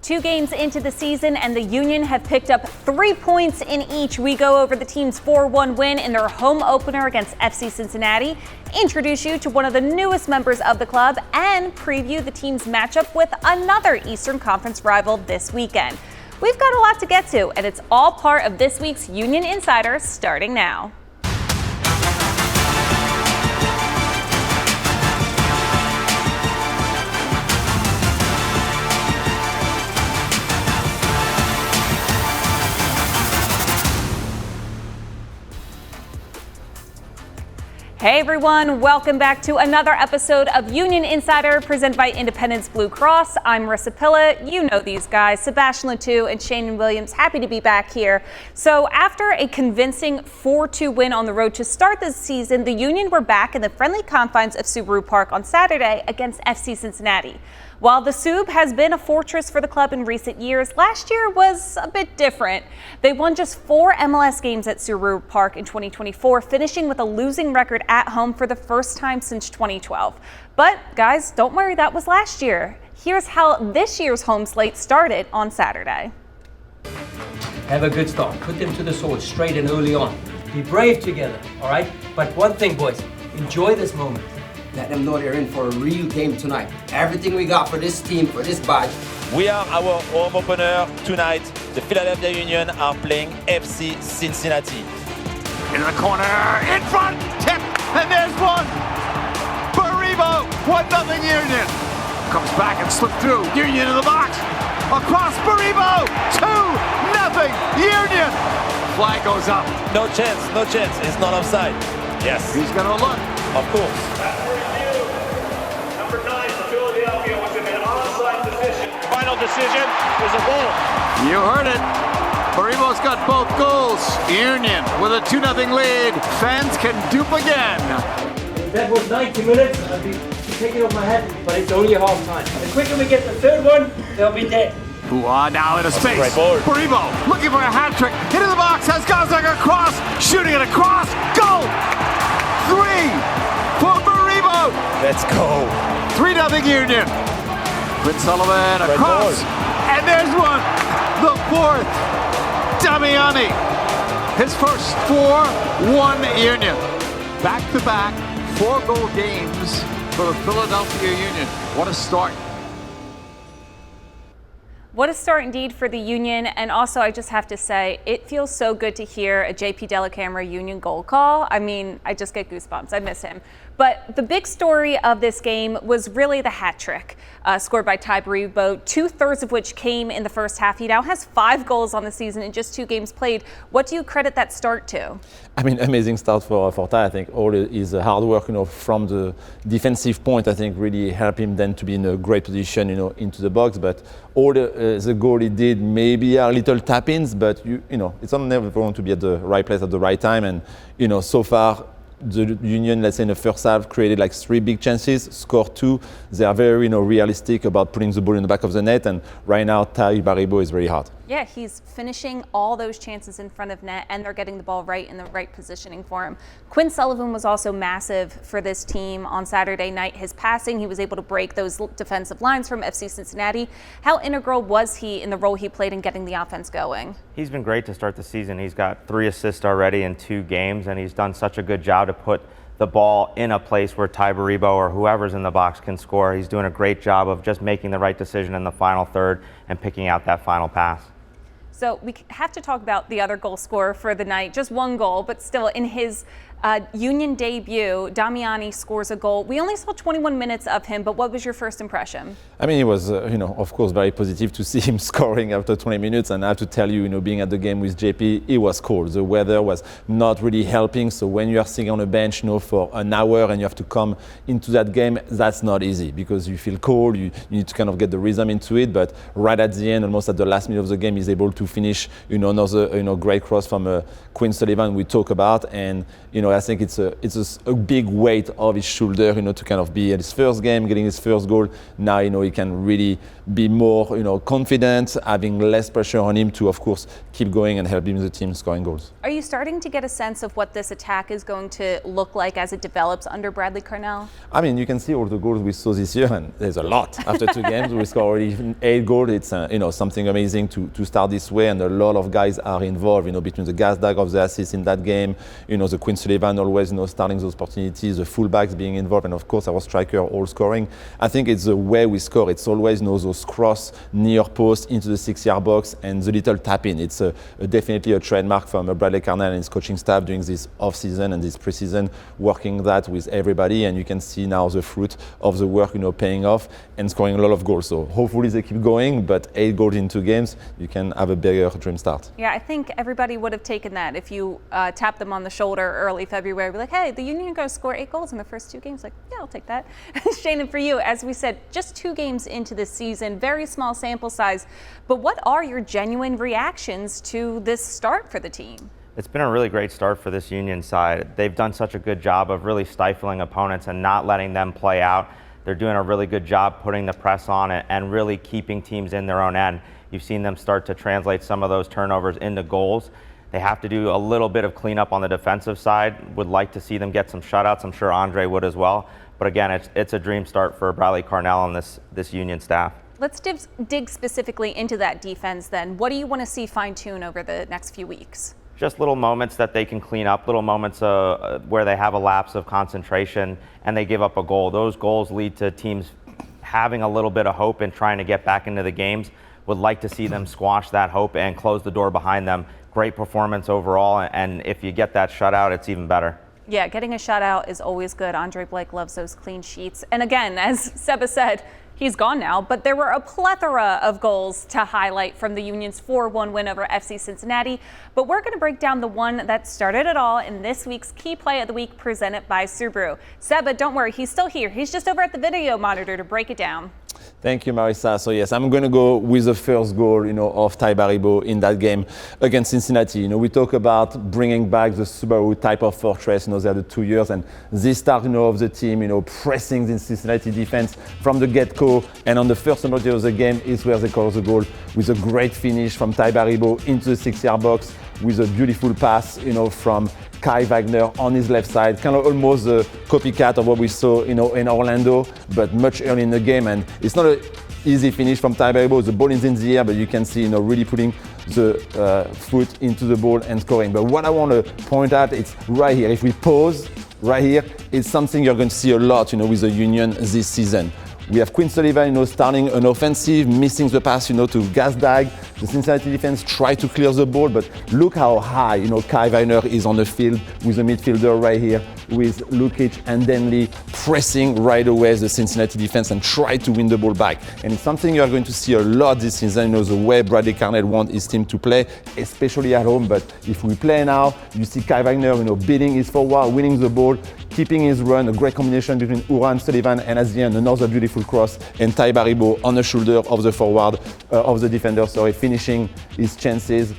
2 games into the season, and the Union have picked up 3 points in each. We go over the team's 4-1 win in their home opener against FC Cincinnati, introduce you to one of the newest members of the club, and preview the team's matchup with another Eastern Conference rival this weekend. We've got a lot to get to, and it's all part of this week's Union Insider, starting now. Hey everyone, welcome back to another episode of Union Insider presented by Independence Blue Cross. I'm Marisa Pilla. You know these guys, Sebastian Latou and Sheanon Williams. Happy to be back here. So after a convincing 4-2 win on the road to start this season, the Union were back in the friendly confines of Subaru Park on Saturday against FC Cincinnati. While the Sub has been a fortress for the club in recent years, last year was a bit different. They won just 4 MLS games at Subaru Park in 2024, finishing with a losing record at home for the first time since 2012. But guys, don't worry, that was last year. Here's how this year's home slate started on Saturday. Have a good start. Put them to the sword straight and early on. Be brave together, all right? But one thing, boys, enjoy this moment. Let them know they're in for a real game tonight. Everything we got for this team, for this badge. We are our home opener tonight. The Philadelphia Union are playing FC Cincinnati. In the corner, in front, tip, and there's one. Baribo, 1-0 Union. Comes back and slipped through. Union in the box. Across Baribo, 2-0 Union. Flag goes up. No chance, no chance. It's not offside. Yes. He's gonna look. Of course. Decision is a goal. You heard it. Baribo's got both goals. Union with a 2-0 lead. Fans can dupe again. If that was 90 minutes, I'd be taking off my head, but it's only half time. The quicker we get the third one, they'll be dead. Hua now into space. Great ball. Baribo looking for a hat trick. Into the box, has Gonzaga across. Shooting it across. Goal! 3 for Baribo. Let's go. 3-0 Union. Quinn Sullivan across, and there's one, the 4th, Damiani, his first 4-1 Union. Back-to-back 4-goal games for the Philadelphia Union. What a start. What a start indeed for the Union, and also I just have to say, it feels so good to hear a JP Delacamera Union goal call. I mean, I just get goosebumps. I miss him. But the big story of this game was really the hat trick scored by Ty Baribo, 2/3 of which came in the first half. He now has 5 goals on the season in just 2 games played. What do you credit that start to? I mean, amazing start for Ty. I think all his hard work, from the defensive point, I think really helped him then to be in a great position, into the box. But all the goal he did maybe are little tap-ins, but it's never going to be at the right place at the right time. And so far, the Union, let's say in the first half, created like 3 big chances, scored 2. They are very, realistic about putting the ball in the back of the net. And right now, Ty Baribo is very hard. Yeah, he's finishing all those chances in front of net, and they're getting the ball right in the right positioning for him. Quinn Sullivan was also massive for this team on Saturday night. His passing, he was able to break those defensive lines from FC Cincinnati. How integral was he in the role he played in getting the offense going? He's been great to start the season. He's got 3 assists already in 2 games, and he's done such a good job to put the ball in a place where Ty Baribo or whoever's in the box can score. He's doing a great job of just making the right decision in the final third and picking out that final pass. So we have to talk about the other goal scorer for the night. Just 1 goal, but still in his Union debut, Damiani scores a goal. We only saw 21 minutes of him, but what was your first impression? I mean, it was, of course, very positive to see him scoring after 20 minutes. And I have to tell you, being at the game with JP, it was cold. The weather was not really helping. So when you are sitting on a bench, for an hour and you have to come into that game, that's not easy because you feel cold. You need to kind of get the rhythm into it. But right at the end, almost at the last minute of the game, he's able to finish, another, great cross from Quinn Sullivan we talk about. And, I think it's a big weight off his shoulder, to kind of be at his first game, getting his first goal. Now, he can really be more, confident, having less pressure on him to, of course, keep going and helping the team scoring goals. Are you starting to get a sense of what this attack is going to look like as it develops under Bradley Carnell? I mean, you can see all the goals we saw this year, and there's a lot. After 2 games, we scored already 8 goals. It's, something amazing to start this way, and a lot of guys are involved, between the Gazdag of the assists in that game, the Quinn Sullivan always, starting those opportunities, the fullbacks being involved, and of course our striker all scoring. I think it's the way we score. It's always, those cross near post into the 6-yard box and the little tap in. It's definitely a trademark from Bradley Carnell and his coaching staff doing this off-season and this pre-season, working that with everybody, and you can see now the fruit of the work, paying off and scoring a lot of goals. So hopefully they keep going, but 8 goals in 2 games, you can have a bigger dream start. Yeah, I think everybody would have taken that if you tapped them on the shoulder early February, be like, hey, the Union are going to score 8 goals in the first 2 games. Like, yeah, I'll take that. Sheanon, for you, as we said, just 2 games into this season, very small sample size, but what are your genuine reactions to this start for the team? It's been a really great start for this Union side. They've done such a good job of really stifling opponents and not letting them play out. They're doing a really good job putting the press on it and really keeping teams in their own end. You've seen them start to translate some of those turnovers into goals. They have to do a little bit of cleanup on the defensive side. Would like to see them get some shutouts. I'm sure Andre would as well. But again, it's a dream start for Bradley Carnell and this Union staff. Let's dig specifically into that defense then. What do you want to see fine-tune over the next few weeks? Just little moments that they can clean up, little moments where they have a lapse of concentration and they give up a goal. Those goals lead to teams having a little bit of hope and trying to get back into the games. Would like to see them squash that hope and close the door behind them. Great performance overall, and if you get that shutout, it's even better. Yeah, getting a shutout is always good. Andre Blake loves those clean sheets. And again, as Seba said, he's gone now, but there were a plethora of goals to highlight from the Union's 4-1 win over FC Cincinnati. But we're going to break down the one that started it all in this week's Key Play of the Week presented by Subaru. Seba, don't worry, he's still here. He's just over at the video monitor to break it down. Thank you, Marisa. So yes, I'm going to go with the first goal, of Ty Baribeau in that game against Cincinnati. We talk about bringing back the Subaru type of fortress. They had the 2 years, and this start, of the team, pressing the Cincinnati defense from the get-go. And on the first penalty of the game is where they score the goal with a great finish from Ty Baribeau into the 6-yard box with a beautiful pass, from Kai Wagner on his left side, kind of almost a copycat of what we saw, in Orlando, but much early in the game. And it's not an easy finish from Ty Baribeau. The ball is in the air, but you can see, really putting the foot into the ball and scoring. But what I want to point out, it's right here. If we pause right here, it's something you're going to see a lot, with the Union this season. We have Quinn Sullivan, starting an offensive, missing the pass, to Gazdag. The Cincinnati defense tried to clear the ball, but look how high, Kai Wagner is on the field with the midfielder right here, with Lukic and Denley pressing right away the Cincinnati defense and try to win the ball back. And it's something you are going to see a lot this season, the way Bradley Carnell wants his team to play, especially at home. But if we play now, you see Kai Wagner, beating his forward, winning the ball, keeping his run, a great combination between Ura and Sullivan, and at the end, another beautiful cross, and Ty Baribeau on the shoulder of the forward, of the defender, finishing his chances.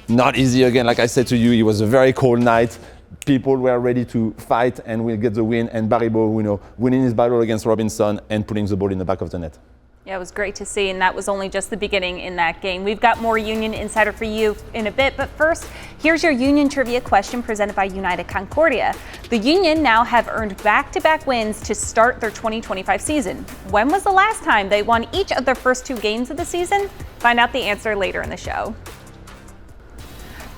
Not easy again, like I said to you, it was a very cold night. People were ready to fight and will get the win, and Baribeau, winning his battle against Robinson and putting the ball in the back of the net. Yeah, it was great to see, and that was only just the beginning in that game. We've got more Union Insider for you in a bit, but first, here's your Union trivia question presented by United Concordia. The Union now have earned back-to-back wins to start their 2025 season. When was the last time they won each of their first 2 games of the season? Find out the answer later in the show.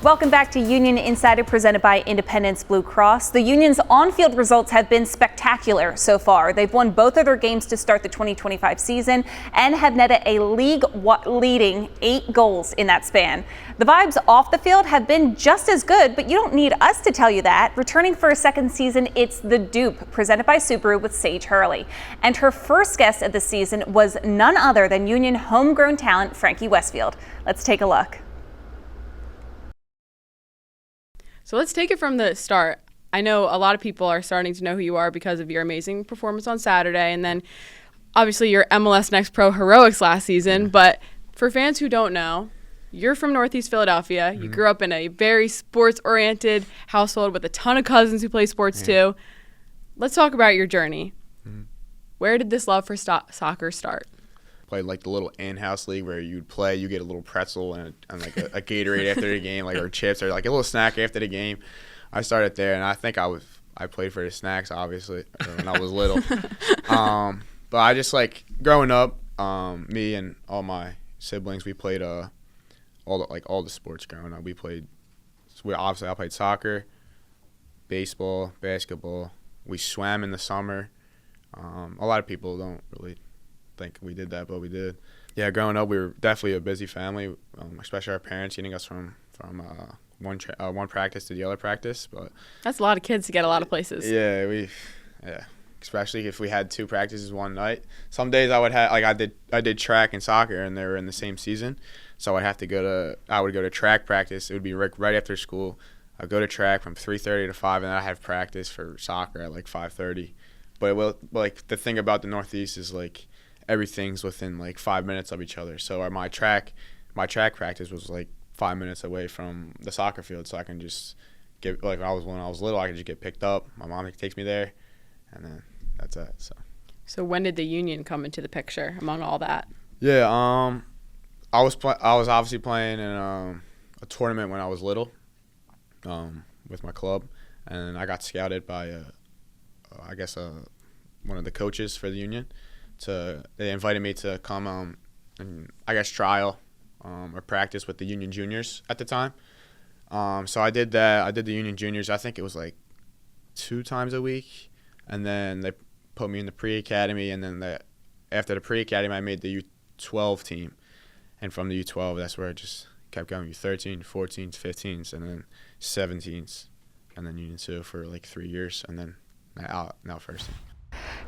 Welcome back to Union Insider presented by Independence Blue Cross. The Union's on-field results have been spectacular so far. They've won both of their games to start the 2025 season and have netted a league-leading 8 goals in that span. The vibes off the field have been just as good, but you don't need us to tell you that. Returning for a second season, it's The Dupe, presented by Subaru with Sage Hurley. And her first guest of the season was none other than Union homegrown talent Frankie Westfield. Let's take a look. So let's take it from the start. I know a lot of people are starting to know who you are because of your amazing performance on Saturday, and then obviously your MLS Next Pro heroics last season. But for fans who don't know, You're from Northeast Philadelphia. You grew up in a very sports-oriented household with a ton of cousins who play sports too. Let's talk about your journey. Where did this love for soccer start? Played like the little in-house league where you'd play, you get a little pretzel and like a Gatorade after the game, like, or chips, or like a little snack after the game. I started there, and I think I played for the snacks, obviously, when I was little. But I just, like, growing up, me and all my siblings, we played all the sports growing up. I played soccer, baseball, basketball. We swam in the summer. A lot of people don't really think we did that, but we did. Yeah, growing up, we were definitely a busy family, especially our parents getting us from one practice to the other practice. But that's a lot of kids to get a lot of places. Yeah, especially if we had 2 practices one night. Some days I would have, like, I did track and soccer, and they were in the same season, so I would go to track practice. It would be right after school. I'd go to track from 3:30 to 5, and then I'd have practice for soccer at like 5:30. But like the thing about the Northeast is, like, everything's within like 5 minutes of each other. So my track practice was like 5 minutes away from the soccer field, so I can just get, like, when I was little, I could just get picked up. My mom takes me there, and then that's it. So when did the union come into the picture among all that? Yeah, I was obviously playing in a tournament when I was little, with my club, and I got scouted by one of the coaches for the union. They invited me to come and trial or practice with the union juniors at the time. So I did that. I did the union juniors. I think it was like 2 times a week, and then they put me in the pre-academy, and then after the pre-academy, I made the U12 team, and from the U12, that's where I just kept going. U13, 14s, 15s, and then 17s, and then Union 2 for like 3 years, and then now first team.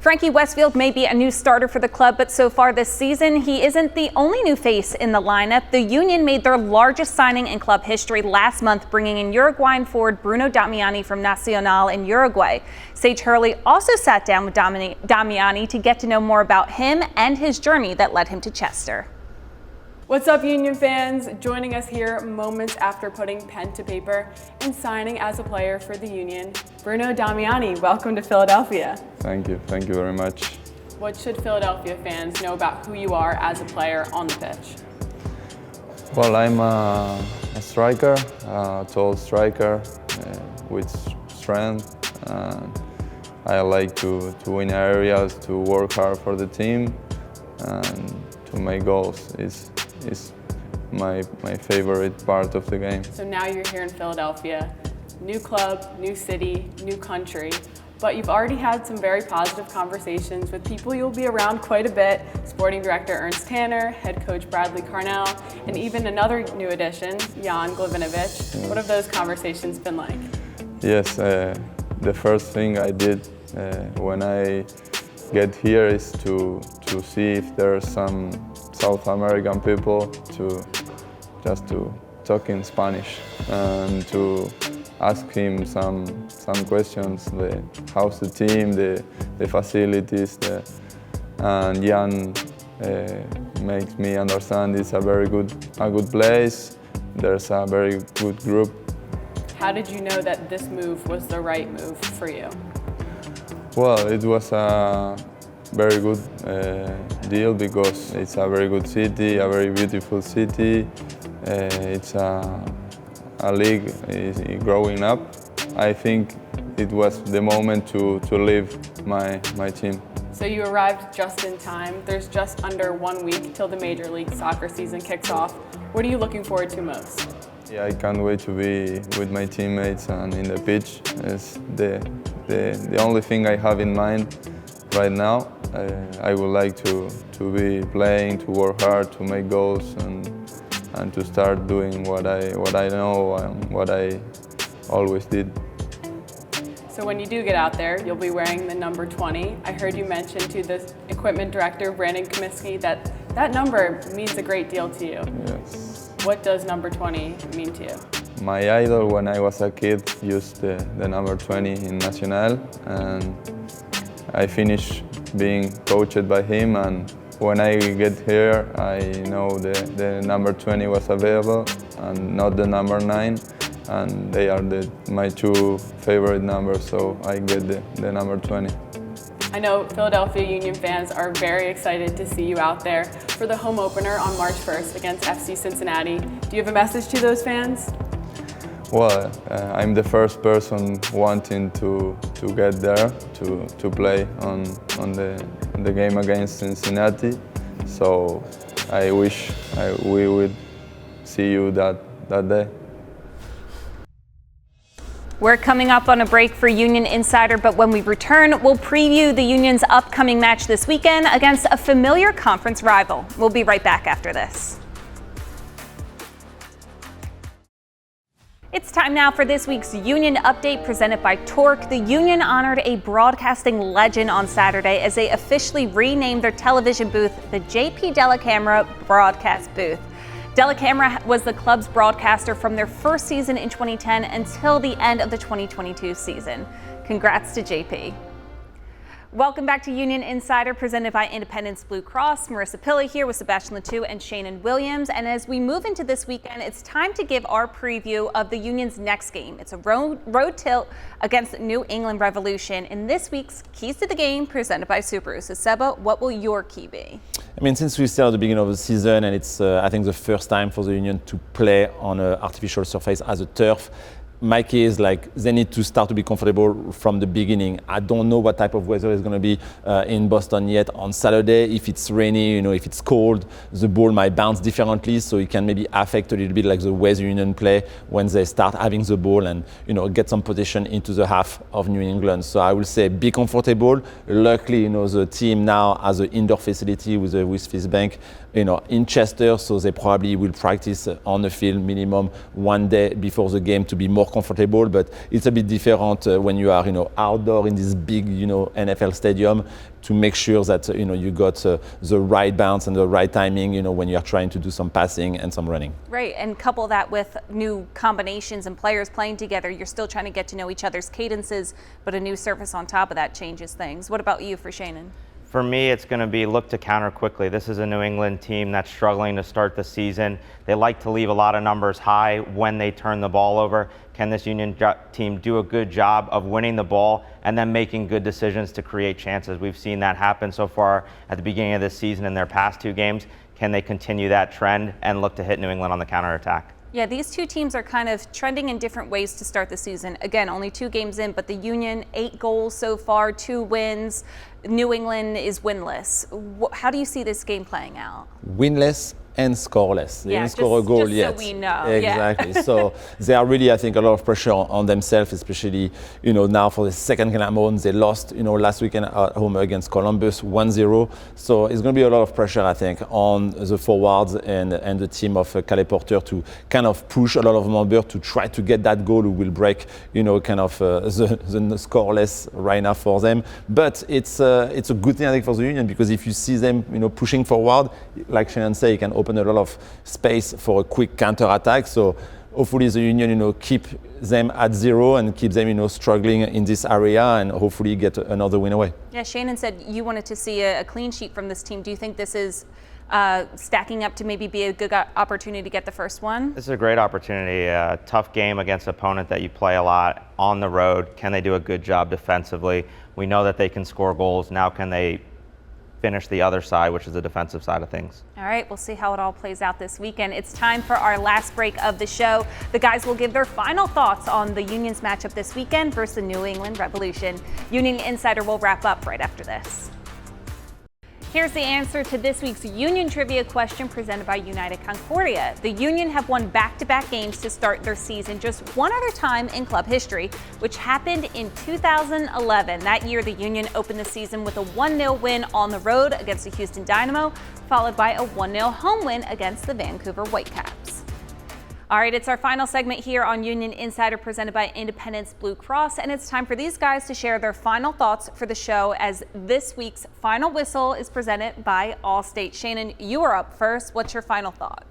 Frankie Westfield may be a new starter for the club, but so far this season, he isn't the only new face in the lineup. The Union made their largest signing in club history last month, bringing in Uruguayan forward Bruno Damiani from Nacional in Uruguay. Sage Hurley also sat down with Damiani to get to know more about him and his journey that led him to Chester. What's up, Union fans? Joining us here moments after putting pen to paper and signing as a player for the Union, Bruno Damiani. Welcome to Philadelphia. Thank you very much. What should Philadelphia fans know about who you are as a player on the pitch? Well, I'm a striker, a tall striker with strength. I like to win areas, to work hard for the team, and to make goals is my favorite part of the game. So now you're here in Philadelphia, new club, new city, new country, but you've already had some very positive conversations with people you'll be around quite a bit, sporting director Ernst Tanner, head coach Bradley Carnell, and even another new addition, Jan Glivinovic. Yes. What have those conversations been like? Yes, the first thing I did when I get here is to see if there are some South American people to talk in Spanish and to ask him some questions. How's the team, the facilities, and Jan makes me understand it's a good place. There's a very good group. How did you know that this move was the right move for you? Well, it was a very good deal because it's a very good city, a very beautiful city. It's a league is growing up. I think it was the moment to leave my team. So you arrived just in time. There's just under 1 week till the Major League Soccer season kicks off. What are you looking forward to most? Yeah, I can't wait to be with my teammates and in the pitch. It's the only thing I have in mind right now. I would like to be playing, to work hard, to make goals, and to start doing what I know and what I always did. So when you do get out there, you'll be wearing the number 20. I heard you mention to the equipment director, Brandon Comiskey, that number means a great deal to you. Yes. What does number 20 mean to you? My idol when I was a kid used the number 20 in Nacional, and I finished being coached by him, and when I get here, I know the number 20 was available and not the number 9, and they are my 2 favorite numbers, so I get the number 20. I know Philadelphia Union fans are very excited to see you out there for the home opener on March 1st against FC Cincinnati. Do you have a message to those fans? Well, I'm the first person wanting to get there to play on the game against Cincinnati. So I wish we would see you that day. We're coming up on a break for Union Insider, but when we return, we'll preview the Union's upcoming match this weekend against a familiar conference rival. We'll be right back after this. It's time now for this week's Union Update presented by Torque. The Union honored a broadcasting legend on Saturday as they officially renamed their television booth the JP Dellacamera Broadcast Booth. Dellacamera was the club's broadcaster from their first season in 2010 until the end of the 2022 season. Congrats to JP. Welcome back to Union Insider presented by Independence Blue Cross. Marisa Pilla here with Sebastian Letou and Sheanon Williams. And as we move into this weekend, it's time to give our preview of the Union's next game. It's a road tilt against New England Revolution in this week's Keys to the Game presented by Subaru. So Seba, what will your key be? I mean, since we started at the beginning of the season, and it's, I think, the first time for the Union to play on an artificial surface as a turf, my key is like they need to start to be comfortable from the beginning. I don't know what type of weather is going to be in Boston yet on Saturday. If it's rainy, if it's cold, the ball might bounce differently, so it can maybe affect a little bit like the West Union play when they start having the ball and get some position into the half of New England. So I will say be comfortable. Luckily, the team now has an indoor facility with Fifth Bank, in Chester, so they probably will practice on the field minimum one day before the game to be more comfortable. But it's a bit different when you are outdoor in this big NFL stadium, to make sure that you got the right bounce and the right timing when you are trying to do some passing and some running. Right, and couple that with new combinations and players playing together. You're still trying to get to know each other's cadences, but a new surface on top of that changes things. What about you for Sheanon? For me, it's going to be look to counter quickly. This is a New England team that's struggling to start the season. They like to leave a lot of numbers high when they turn the ball over. Can this Union team do a good job of winning the ball and then making good decisions to create chances? We've seen that happen so far at the beginning of this season in their past 2 games. Can they continue that trend and look to hit New England on the counterattack? Yeah, these two teams are kind of trending in different ways to start the season. Again, only 2 games in, but the Union, 8 goals so far, 2 wins. New England is winless. How do you see this game playing out? Winless and scoreless. They didn't score a goal just yet. So we know. Exactly. So they are really, I think, a lot of pressure on themselves, especially, now for the second game at home. They lost, last weekend at home against Columbus 1-0. So it's going to be a lot of pressure, I think, on the forwards and the team of Calais Porter to kind of push a lot of number to try to get that goal who will break, kind of the scoreless right now for them. But it's a good thing, I think, for the Union, because if you see them, pushing forward, like Sheanon said, you can open a lot of space for a quick counter-attack. So hopefully the Union, keep them at 0 and keep them, struggling in this area, and hopefully get another win away. Yeah, Sheanon said you wanted to see a clean sheet from this team. Do you think this is stacking up to maybe be a good opportunity to get the first one? This is a great opportunity. A tough game against an opponent that you play a lot on the road. Can they do a good job defensively? We know that they can score goals. Now can they finish the other side, which is the defensive side of things? All right, we'll see how it all plays out this weekend. It's time for our last break of the show. The guys will give their final thoughts on the Union's matchup this weekend versus the New England Revolution. Union Insider will wrap up right after this. Here's the answer to this week's Union Trivia question presented by United Concordia. The Union have won back-to-back games to start their season just one other time in club history, which happened in 2011. That year, the Union opened the season with a 1-0 win on the road against the Houston Dynamo, followed by a 1-0 home win against the Vancouver Whitecaps. All right, it's our final segment here on Union Insider presented by Independence Blue Cross, and it's time for these guys to share their final thoughts for the show as this week's final whistle is presented by Allstate. Sheanon, you are up first. What's your final thought?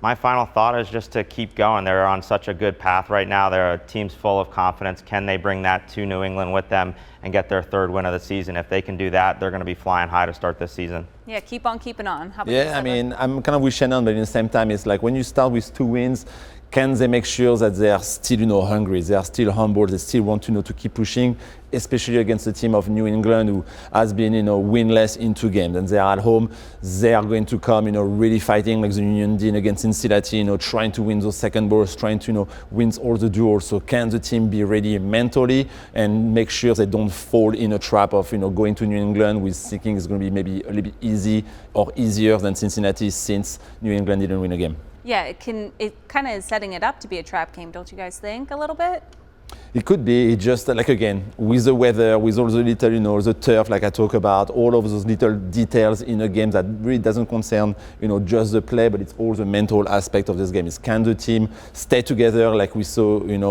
My final thought is just to keep going. They're on such a good path right now. They're a team's full of confidence. Can they bring that to New England with them and get their third win of the season? If they can do that, they're going to be flying high to start this season. Yeah, keep on keeping on. How about you, Yeah, I Seba? mean, I'm kind of with Sheanon, but at the same time, it's like when you start with 2 wins, can they make sure that they are still, hungry? They are still humble. They still want to keep pushing, especially against the team of New England, who has been, winless in 2 games. And they are at home. They are going to come, really fighting like the Union did against Cincinnati, trying to win those second balls, trying to, win all the duels. So can the team be ready mentally and make sure they don't fall in a trap of, going to New England with thinking it's going to be maybe a little bit easy or easier than Cincinnati since New England didn't win a game? Yeah, it kind of is setting it up to be a trap game, don't you guys think, a little bit? It could be. It just like, again, with the weather, with all the little, the turf, like I talk about, all of those little details in a game that really doesn't concern, just the play, but it's all the mental aspect of this game. Is can the team stay together, like we saw, in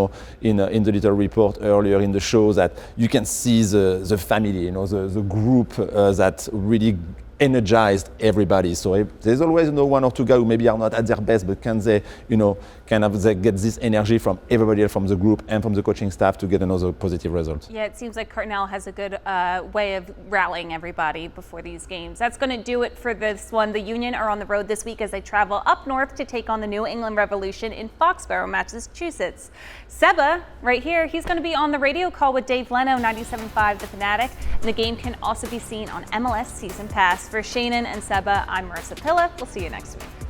the little report earlier in the show, that you can see the family, the group that really energized everybody. So there's always 1 or 2 guys who maybe are not at their best, but can they, they get this energy from everybody else, from the group and from the coaching staff to get another positive result. Yeah, it seems like Cardinal has a good way of rallying everybody before these games. That's going to do it for this one. The Union are on the road this week as they travel up north to take on the New England Revolution in Foxborough, Massachusetts. Seba, right here, he's going to be on the radio call with Dave Leno, 97.5 The Fanatic. And the game can also be seen on MLS Season Pass. For Sheanon and Seba, I'm Marisa Pilla. We'll see you next week.